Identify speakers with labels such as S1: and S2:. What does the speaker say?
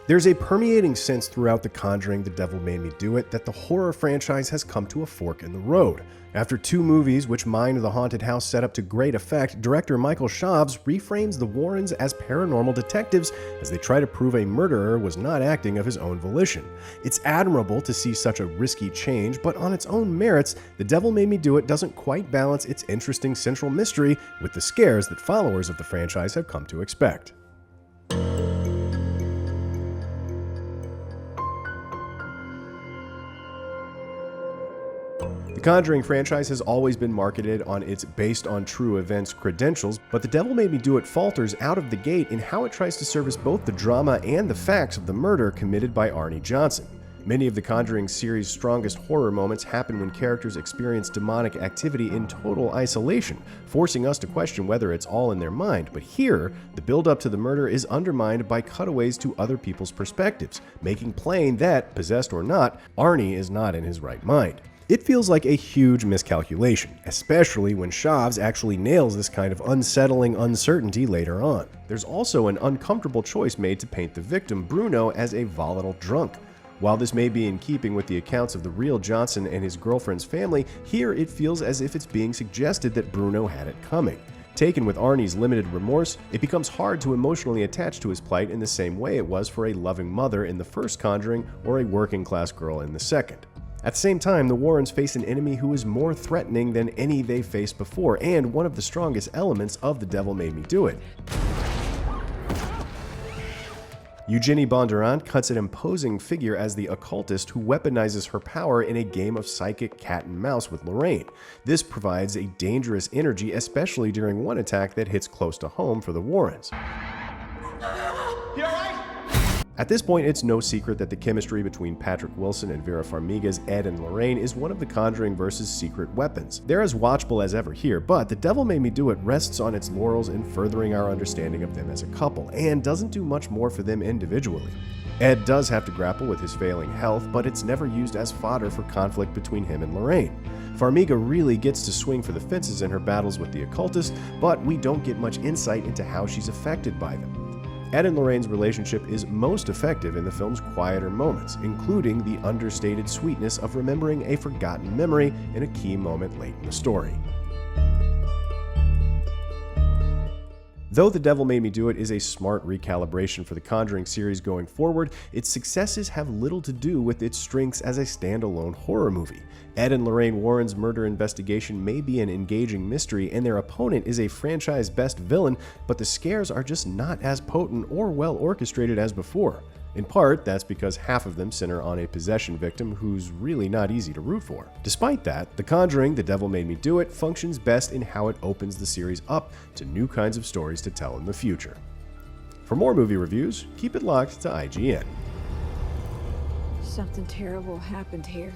S1: There's a permeating sense throughout The Conjuring, The Devil Made Me Do It that the horror franchise has come to a fork in the road. After 2 movies which mined the haunted house setup to great effect, director Michael Schaves reframes the Warrens as paranormal detectives as they try to prove a murderer was not acting of his own volition. It's admirable to see such a risky change, but on its own merits, The Devil Made Me Do It doesn't quite balance its interesting central mystery with the scares that followers of the franchise have come to expect. The Conjuring franchise has always been marketed on its based on true events credentials, but The Devil Made Me Do It falters out of the gate in how it tries to service both the drama and the facts of the murder committed by Arnie Johnson. Many of the Conjuring series' strongest horror moments happen when characters experience demonic activity in total isolation, forcing us to question whether it's all in their mind. But here, the build-up to the murder is undermined by cutaways to other people's perspectives, making plain that, possessed or not, Arnie is not in his right mind. It feels like a huge miscalculation, especially when Schaves actually nails this kind of unsettling uncertainty later on. There's also an uncomfortable choice made to paint the victim, Bruno, as a volatile drunk. While this may be in keeping with the accounts of the real Johnson and his girlfriend's family, here it feels as if it's being suggested that Bruno had it coming. Taken with Arnie's limited remorse, it becomes hard to emotionally attach to his plight in the same way it was for a loving mother in the first Conjuring or a working-class girl in the second. At the same time, the Warrens face an enemy who is more threatening than any they faced before, and one of the strongest elements of The Devil Made Me Do It. Eugenie Bondurant cuts an imposing figure as the occultist who weaponizes her power in a game of psychic cat and mouse with Lorraine. This provides a dangerous energy, especially during one attack that hits close to home for the Warrens. At this point, it's no secret that the chemistry between Patrick Wilson and Vera Farmiga's Ed and Lorraine is one of the Conjuring vs. secret weapons. They're as watchable as ever here, but The Devil Made Me Do It rests on its laurels in furthering our understanding of them as a couple, and doesn't do much more for them individually. Ed does have to grapple with his failing health, but it's never used as fodder for conflict between him and Lorraine. Farmiga really gets to swing for the fences in her battles with the occultist, but we don't get much insight into how she's affected by them. Ed and Lorraine's relationship is most effective in the film's quieter moments, including the understated sweetness of remembering a forgotten memory in a key moment late in the story. Though The Devil Made Me Do It is a smart recalibration for the Conjuring series going forward, its successes have little to do with its strengths as a standalone horror movie. Ed and Lorraine Warren's murder investigation may be an engaging mystery, and their opponent is a franchise best villain, but the scares are just not as potent or well orchestrated as before. In part, that's because half of them center on a possession victim who's really not easy to root for. Despite that, The Conjuring, The Devil Made Me Do It functions best in how it opens the series up to new kinds of stories to tell in the future. For more movie reviews, keep it locked to IGN.
S2: Something terrible happened here.